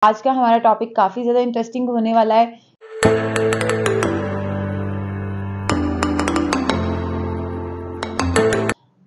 आज का हमारा टॉपिक काफ़ी ज़्यादा इंटरेस्टिंग होने वाला है।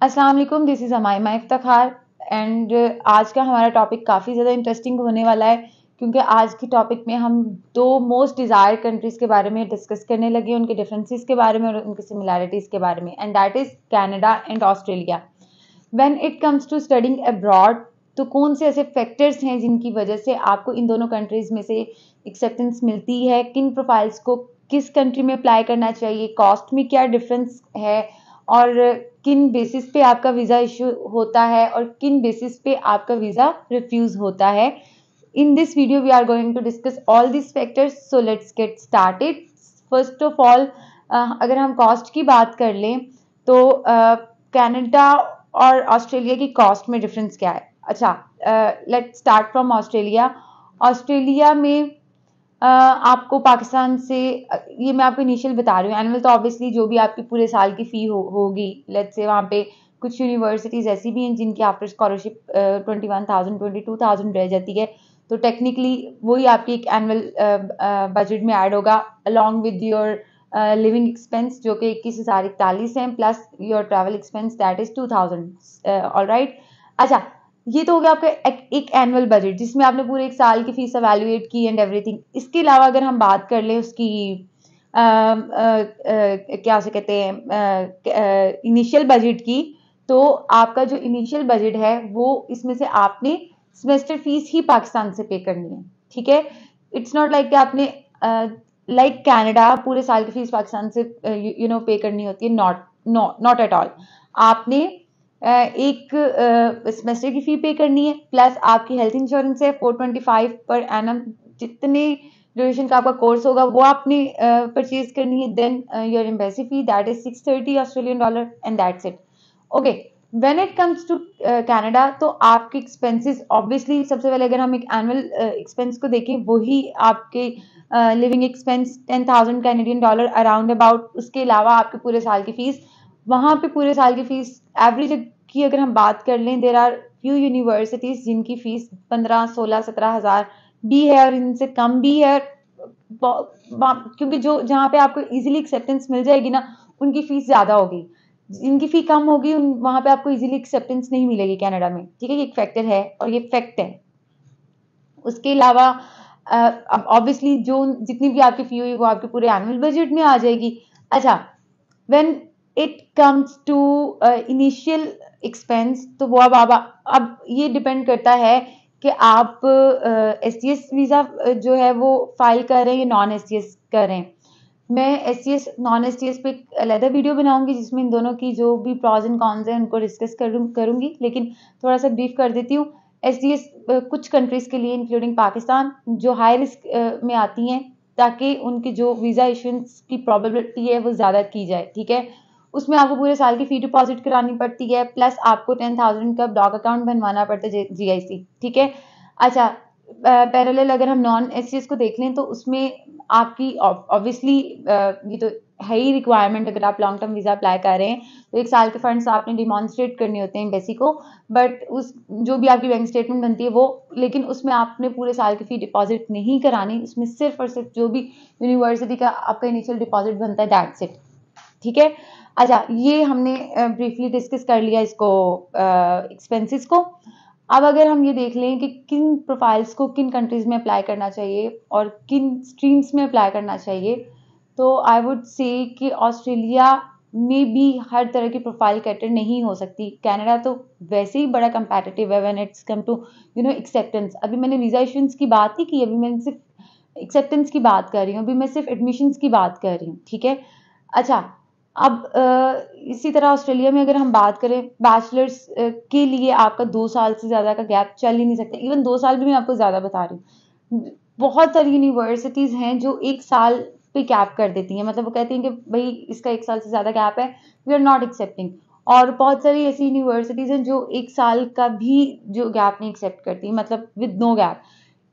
अस्सलाम वालेकुम, दिस इज़ अमाइमा इफ्तिखार एंड आज का हमारा टॉपिक काफ़ी ज़्यादा इंटरेस्टिंग होने वाला है क्योंकि आज की टॉपिक में हम दो मोस्ट डिज़ायर्ड कंट्रीज़ के बारे में डिस्कस करने लगे, उनके डिफरेंसेस के बारे में और उनकी सिमिलैरिटीज़ के बारे में, and that is Canada and Australia. When it comes to studying abroad, तो कौन से ऐसे फैक्टर्स हैं जिनकी वजह से आपको इन दोनों कंट्रीज़ में से एक्सेप्टेंस मिलती है, किन प्रोफाइल्स को किस कंट्री में अप्लाई करना चाहिए, कॉस्ट में क्या डिफरेंस है और किन बेसिस पे आपका वीज़ा इशू होता है और किन बेसिस पे आपका वीज़ा रिफ्यूज़ होता है। In this video, we are going to discuss all these factors. So let's get started. First of all, अगर हम कॉस्ट की बात कर लें तो कनाडा और ऑस्ट्रेलिया की कॉस्ट में डिफरेंस क्या है। अच्छा, let's start from Australia. Australia में आपको पाकिस्तान से ये मैं आपको इनिशियल बता रही हूँ, एनुअल तो ऑब्वियसली जो भी आपकी पूरे साल की फ़ी होगी। लेट्स से वहाँ पे कुछ यूनिवर्सिटीज़ ऐसी भी हैं जिनकी आफ्टर स्कॉलरशिप 21,000 22,000 रह जाती है, तो टेक्निकली वही आपकी एक एनुअल बजट में ऐड होगा along with your living expense जो कि 21,041 हैं, plus your travel expense that is 2,000। Alright, अच्छा ये तो हो गया आपका एक एनुअल बजट जिसमें आपने पूरे एक साल की फीस एवेल्युएट की एंड एवरीथिंग। इसके अलावा अगर हम बात कर लें उसकी क्या से कहते हैं इनिशियल बजट की, तो आपका जो इनिशियल बजट है वो इसमें से आपने सेमेस्टर फीस ही पाकिस्तान से पे करनी है। ठीक है, इट्स नॉट लाइक कि आपने लाइक कनाडा पूरे साल की फीस पाकिस्तान से पे करनी होती है। Not at all. आपने एक सेमेस्टर की फी पे करनी है, प्लस आपकी हेल्थ इंश्योरेंस है 425 पर एनम, जितने ड्यूरेशन का आपका कोर्स होगा वो आपने परचेज करनी है। Then your embassy fee that is 630 Australian dollar and that's it. Okay, when it comes to Canada तो आपके एक्सपेंसेस ऑब्वियसली सबसे पहले अगर हम एक एनुअल एक्सपेंस को देखें वही आपके living expense 10,000 Canadian dollar around about. उसके अलावा आपके पूरे साल की फीस, वहाँ पे पूरे साल की फीस एवरेज की अगर हम बात कर लें, देर आर फ्यू यूनिवर्सिटीज जिनकी फीस 15, 16, 17,000 भी है और इनसे कम भी है, क्योंकि जो जहाँ पे आपको इजीली एक्सेप्टेंस मिल जाएगी ना उनकी फीस ज्यादा होगी, जिनकी फी कम होगी वहां पे आपको इजीली एक्सेप्टेंस नहीं मिलेगी कनाडा में। ठीक है, ये एक फैक्टर है और ये फैक्ट है। उसके अलावा ऑब्वियसली जो जितनी भी आपकी फी हुई वो आपके पूरे एनुअल बजट में आ जाएगी। अच्छा, when it comes to initial expense, तो वो अब ये डिपेंड करता है कि आप एसटीएस वीज़ा जो है वो फाइल कर रहे हैं या नॉन एसटीएस कर रहे हैं। मैं एसटीएस नॉन एसटीएस पे एक अलग वीडियो बनाऊंगी जिसमें इन दोनों की जो भी प्रॉज एंड कॉन्स हैं उनको डिस्कस करूंगी, लेकिन थोड़ा सा ब्रीफ कर देती हूँ। एसटीएस कुछ कंट्रीज के लिए इंक्लूडिंग पाकिस्तान जो हाई रिस्क में आती हैं, ताकि उनकी जो वीज़ा इशुएंस की प्रोबेबिलिटी है वो ज़्यादा की जाए। ठीक है, उसमें आपको पूरे साल की फी डिपॉजिट करानी पड़ती है, प्लस आपको 10,000 का ब्लॉक अकाउंट बनवाना पड़ता है जीआईसी। ठीक है, अच्छा पैरेलल अगर हम नॉन एसटीएस को देख लें तो उसमें आपकी ऑब्वियसली ये तो है ही रिक्वायरमेंट, अगर आप लॉन्ग टर्म वीज़ा अप्लाई कर रहे हैं तो एक साल के फंड्स आपने डिमॉन्स्ट्रेट करने होते हैं एम्बेसी को, बट उस जो भी आपकी बैंक स्टेटमेंट बनती है वो, लेकिन उसमें आपने पूरे साल की फी डिपॉजिट नहीं करानी, उसमें सिर्फ और सिर्फ जो भी यूनिवर्सिटी का आपका इनिशियल डिपॉजिट बनता है दैट्स इट। ठीक है, अच्छा ये हमने ब्रीफली डिस्कस कर लिया इसको एक्सपेंसेस को। अब अगर हम ये देख लें कि किन प्रोफाइल्स को किन कंट्रीज में अप्लाई करना चाहिए और किन स्ट्रीम्स में अप्लाई करना चाहिए, तो आई वुड से कि ऑस्ट्रेलिया में भी हर तरह की प्रोफाइल कैटर नहीं हो सकती। कनाडा तो वैसे ही बड़ा कंपैटिटिव है when it's come to acceptance. अभी मैंने वीज़ा इशुएंस की बात नहीं की, अभी मैंने सिर्फ एक्सेप्टेंस की बात कर रही हूँ, अभी मैं सिर्फ एडमिशन्स की बात कर रही हूँ। ठीक है, अच्छा अब इसी तरह ऑस्ट्रेलिया में अगर हम बात करें, बैचलर्स के लिए आपका 2 साल से ज़्यादा का गैप चल ही नहीं सकता। इवन 2 साल भी मैं आपको ज़्यादा बता रही हूँ। बहुत सारी यूनिवर्सिटीज़ हैं जो 1 साल पे कैप कर देती हैं, मतलब वो कहती हैं कि भाई इसका 1 साल से ज़्यादा गैप है, वी आर नॉट एक्सेप्टिंग। और बहुत सारी ऐसी यूनिवर्सिटीज़ हैं जो 1 साल का भी जो गैप नहीं एक्सेप्ट करती, मतलब विद नो गैप।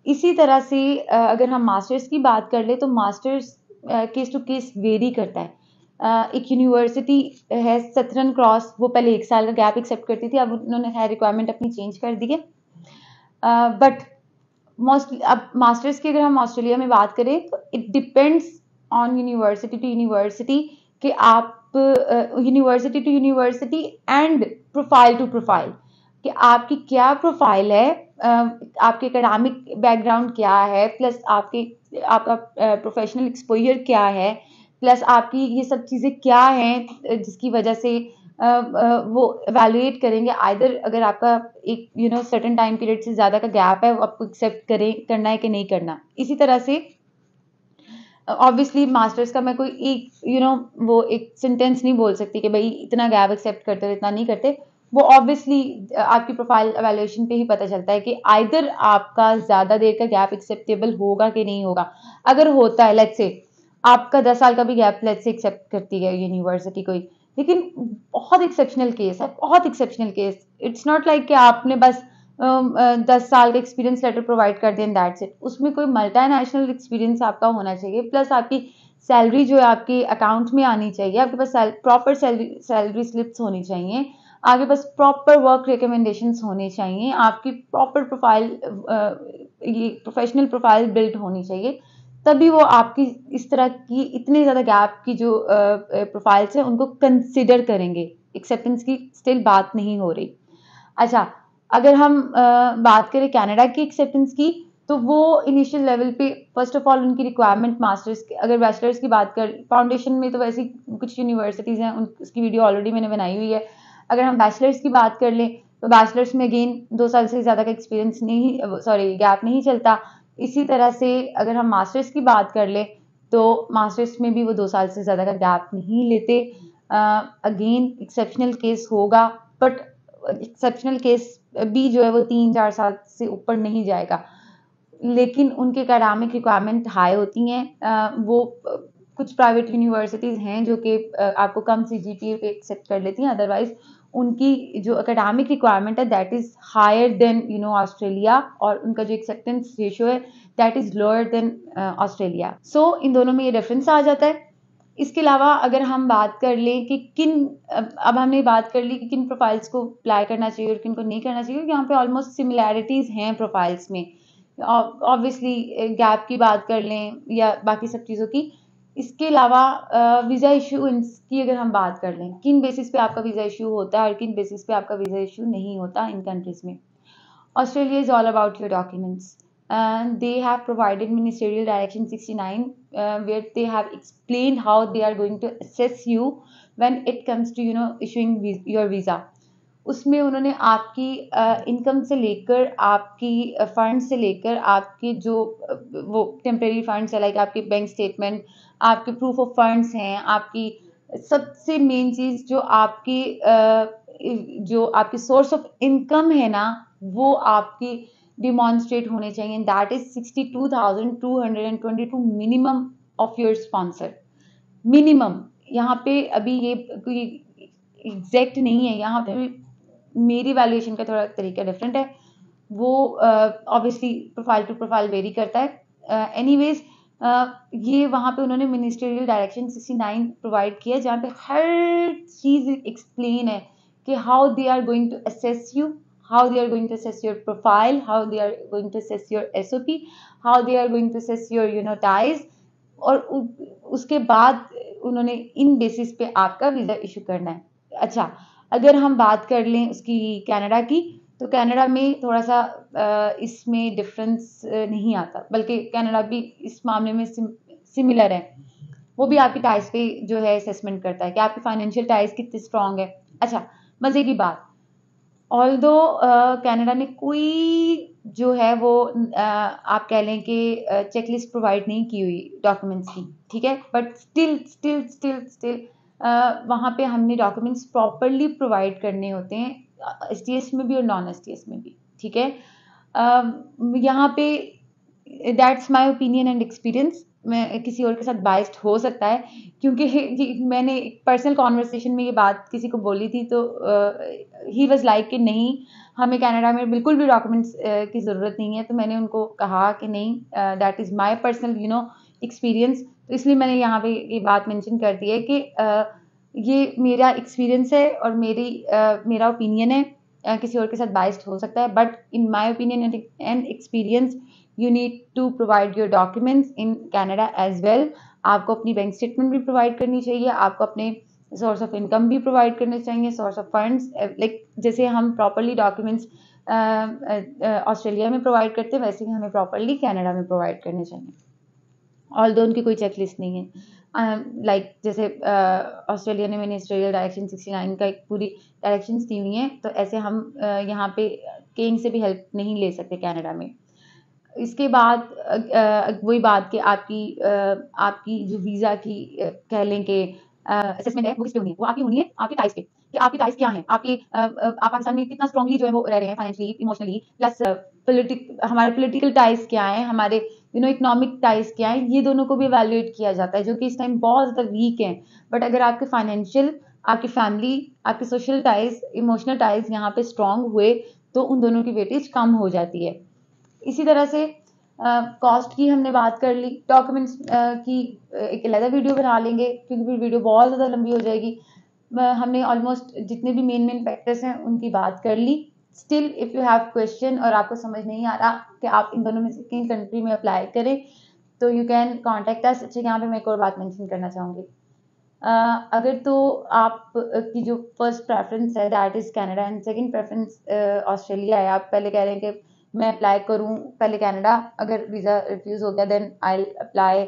इसी तरह से अगर हम मास्टर्स की बात कर ले तो masters case to case vary करता है। एक यूनिवर्सिटी है सदर्न क्रॉस, वो पहले 1 साल का गैप एक्सेप्ट करती थी, अब उन्होंने है रिक्वायरमेंट अपनी चेंज कर दी है, बट मोस्टली अब मास्टर्स की अगर हम ऑस्ट्रेलिया में बात करें तो it depends on university to university कि आप university to university and profile to profile कि आपकी क्या प्रोफाइल है, आपके एकेडमिक बैकग्राउंड क्या है, प्लस आपका प्रोफेशनल एक्सपोजर क्या है, प्लस आपकी ये सब चीज़ें क्या हैं जिसकी वजह से वो एवेलुएट करेंगे आइदर अगर आपका एक सर्टेन टाइम पीरियड से ज़्यादा का गैप है वो आपको एक्सेप्ट करना है कि नहीं करना। इसी तरह से ऑब्वियसली मास्टर्स का मैं कोई एक वो एक सेंटेंस नहीं बोल सकती कि भाई इतना गैप एक्सेप्ट करते हो इतना नहीं करते। वो ऑब्वियसली आपकी प्रोफाइल एवेल्युएशन पे ही पता चलता है कि आइदर आपका ज़्यादा देर का गैप एक्सेप्टेबल होगा कि नहीं होगा। अगर होता है लेट्स से आपका 10 साल का भी गैप लेट्स से एक्सेप्ट करती है यूनिवर्सिटी कोई, लेकिन बहुत एक्सेप्शनल केस है, बहुत exceptional case. It's not like कि आपने बस 10 साल का एक्सपीरियंस लेटर प्रोवाइड कर दें दैट्स इट। उसमें कोई मल्टी नेशनल एक्सपीरियंस आपका होना चाहिए, प्लस आपकी सैलरी जो है आपके अकाउंट में आनी चाहिए, आपके पास प्रॉपर सैलरी स्लिप्स होनी चाहिए, आपके पास प्रॉपर वर्क रिकमेंडेशंस होने चाहिए, आपकी प्रॉपर प्रोफाइल ये प्रोफेशनल प्रोफाइल बिल्ड होनी चाहिए। तभी वो आपकी इस तरह की इतने ज़्यादा गैप की जो प्रोफाइल्स हैं उनको कंसिडर करेंगे। एक्सेप्टेंस की स्टिल बात नहीं हो रही। अच्छा, अगर हम बात करें कनाडा की एक्सेप्टेंस की तो वो इनिशियल लेवल पे फर्स्ट ऑफ ऑल उनकी रिक्वायरमेंट मास्टर्स अगर बैचलर्स की बात कर, फाउंडेशन में तो वैसे कुछ यूनिवर्सिटीज़ हैं उसकी वीडियो ऑलरेडी मैंने बनाई हुई है। अगर हम बैचलर्स की बात कर लें तो बैचलर्स में अगेन 2 साल से ज़्यादा का एक्सपीरियंस नहीं गैप नहीं चलता। इसी तरह से अगर हम मास्टर्स की बात कर लें तो मास्टर्स में भी वो 2 साल से ज़्यादा का गैप नहीं लेते। अगेन एक्सेप्शनल केस होगा बट एक्सेप्शनल केस भी जो है वो 3-4 साल से ऊपर नहीं जाएगा, लेकिन उनके एकेडमिक रिक्वायरमेंट हाई होती हैं। वो कुछ प्राइवेट यूनिवर्सिटीज़ हैं जो कि आपको कम सीजीपीए पे एक्सेप्ट कर लेती हैं, अदरवाइज उनकी जो एकेडमिक रिक्वायरमेंट है that is higher than Australia, और उनका जो एक्सेप्टेंस रेशियो है that is lower than Australia. So इन दोनों में ये डिफरेंस आ जाता है। इसके अलावा अगर हम बात कर लें कि अब हमने बात कर ली कि किन प्रोफाइल्स को अप्लाई करना चाहिए और किन को नहीं करना चाहिए, यहाँ पे ऑलमोस्ट सिमिलैरिटीज़ हैं प्रोफाइल्स में। ऑब्वियसली गैप की बात कर लें या बाकी सब चीज़ों की। इसके अलावा वीज़ा इशूएंस की अगर हम बात कर लें, किन बेसिस पे आपका वीज़ा इशू होता है और किन बेसिस पे आपका वीज़ा इशू नहीं होता इन कंट्रीज़ में। Australia is all about your documents. They have provided Ministerial Direction 69, where they have explained how they are going to assess you when it comes to issuing your visa. उसमें उन्होंने आपकी income से लेकर आपकी fund से लेकर आपकी जो वो टेम्परेरी फंड्स है लाइक आपके बैंक स्टेटमेंट, आपके प्रूफ ऑफ फंड्स हैं, आपकी सबसे मेन चीज़ जो आपकी सोर्स ऑफ इनकम है ना वो आपकी डिमॉन्स्ट्रेट होने चाहिए। That is 62,222 minimum of your sponsor. Minimum यहाँ पे अभी ये कोई एग्जैक्ट नहीं है, यहाँ पे मेरी वैल्यूएशन का थोड़ा तरीका डिफरेंट है, वो obviously profile to profile vary करता है। एनीवेज ये वहाँ पे उन्होंने मिनिस्ट्रियल डायरेक्शन 69 प्रोवाइड किया जहाँ पे हर चीज़ एक्सप्लेन है कि how they are going to assess you, how they are going to assess your profile, how they are going to assess your SOP, how they are going to assess your ties, और उसके बाद उन्होंने इन basis पे आपका visa issue करना है। अच्छा, अगर हम बात कर लें उसकी कनाडा की तो कनाडा में थोड़ा सा इसमें डिफरेंस नहीं आता, बल्कि कनाडा भी इस मामले में सिमिलर है। वो भी आपकी टाइज पे जो है असेसमेंट करता है कि आपकी फाइनेंशियल टाइज कितनी स्ट्रांग है। अच्छा, मज़े की बात, ऑल्दो कनाडा ने कोई जो है वो आप कह लें कि चेकलिस्ट प्रोवाइड नहीं की हुई डॉक्यूमेंट्स की, ठीक है, बट स्टिल वहाँ पे हमने डॉक्यूमेंट्स प्रॉपरली प्रोवाइड करने होते हैं, एसटीएस में भी और नॉन एसटीएस में भी, ठीक है। यहाँ पे that's my opinion and experience. मैं किसी और के साथ बाइस्ड हो सकता है क्योंकि मैंने एक पर्सनल कॉन्वर्सेशन में ये बात किसी को बोली थी तो ही वाज लाइक कि नहीं, हमें कनाडा में बिल्कुल भी डॉक्यूमेंट्स की ज़रूरत नहीं है। तो मैंने उनको कहा कि नहीं, that is my personal experience. तो इसलिए मैंने यहाँ पे ये बात मेंशन कर दी है कि ये मेरा एक्सपीरियंस है और मेरा ओपिनियन है, किसी और के साथ बाइस्ड हो सकता है, but in my opinion and experience you need to provide your documents in Canada as well. आपको अपनी बैंक स्टेटमेंट भी प्रोवाइड करनी चाहिए, आपको अपने सोर्स ऑफ इनकम भी प्रोवाइड करने चाहिए, सोर्स ऑफ फंड्स, लाइक जैसे हम प्रॉपरली डॉक्यूमेंट्स ऑस्ट्रेलिया में प्रोवाइड करते हैं वैसे ही हमें प्रॉपरली कनाडा में प्रोवाइड करने चाहिए। ऑल्दो उनकी कोई चेकलिस्ट नहीं है, लाइक जैसे ऑस्ट्रेलिया ने मिनिस्ट्रियल डायरेक्शन 69 का एक पूरी डायरेक्शंस दी हुई हैं, तो ऐसे हम यहाँ पे कहीं से भी हेल्प नहीं ले सकते कनाडा में। इसके बाद वही बात कि आपकी जो वीज़ा की कह लें कि असेसमेंट है वो किस पे होनी है, वो आपकी होनी है आपके टाइज पे, कि आपके टाइज क्या हैं, आप पाकिस्तान में कितना स्ट्रांगली जो है वो रह रहे हैं फाइनेंशियली, इमोशनली, प्लस हमारे पॉलिटिकल टाइज क्या हैं, हमारे इकोनॉमिक टाइज क्या हैं, ये दोनों को भी इवैल्यूएट किया जाता है, जो कि इस टाइम बहुत ज़्यादा वीक हैं। बट अगर आपके फाइनेंशियल, आपकी फैमिली, आपके सोशल टाइज, इमोशनल टाइज यहाँ पे स्ट्रांग हुए तो उन दोनों की वेटेज कम हो जाती है। इसी तरह से कॉस्ट की हमने बात कर ली, डॉक्यूमेंट्स की एक अलग वीडियो बना लेंगे क्योंकि फिर वीडियो बहुत ज़्यादा लंबी हो जाएगी। हमने ऑलमोस्ट जितने भी मेन फैक्टर्स हैं उनकी बात कर ली। Still if you have question और आपको समझ नहीं आ रहा कि आप इन दोनों में से किन कंट्री में अप्लाई करें, तो यू कैन कॉन्टेक्ट अस। अच्छा, यहाँ पे मैं एक और बात मेंशन करना चाहूँगी, अगर तो आप की जो फर्स्ट प्रेफरेंस है that is Canada and second preference Australia है, आप पहले कह रहे हैं कि मैं अप्लाई करूं पहले कनाडा, अगर वीज़ा रिफ्यूज़ हो गया then I apply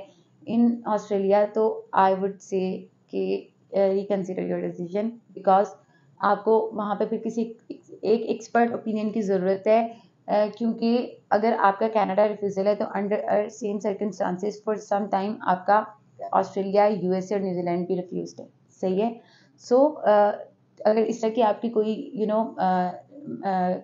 in Australia, तो आई वुड से कि रिकंसिडर योर डिसीजन, बिकॉज आपको वहाँ पे फिर किसी एक एक्सपर्ट ओपिनियन की ज़रूरत है, क्योंकि अगर आपका कनाडा रिफ्यूज़ल है तो under same circumstances for some time आपका ऑस्ट्रेलिया, यूएसए और न्यूजीलैंड भी रिफ्यूज्ड है। सही है। सो अगर इस तरह की आपकी कोई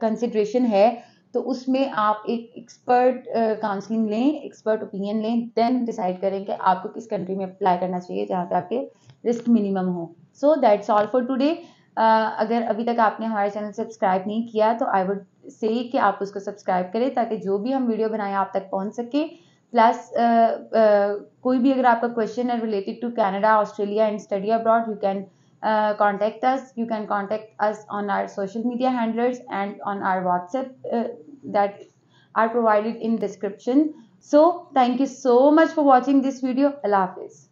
कंसिडरेशन है तो उसमें आप एक एक्सपर्ट काउंसलिंग लें, एक्सपर्ट ओपिनियन लें, देन डिसाइड करें कि आपको किस कंट्री में अप्लाई करना चाहिए जहाँ पे आपके रिस्क मिनिमम हो। So that's all for today. अगर अभी तक आपने हमारे चैनल सब्सक्राइब नहीं किया तो आई वुड से कि आप उसको सब्सक्राइब करें ताकि जो भी हम वीडियो बनाएं आप तक पहुंच सके। प्लस कोई भी अगर आपका क्वेश्चन है related to Canada, Australia and study abroad, you can contact us. You can contact us on our social media handlers and on our WhatsApp that are provided in description. So thank you so much for watching this video. Allah Hafiz.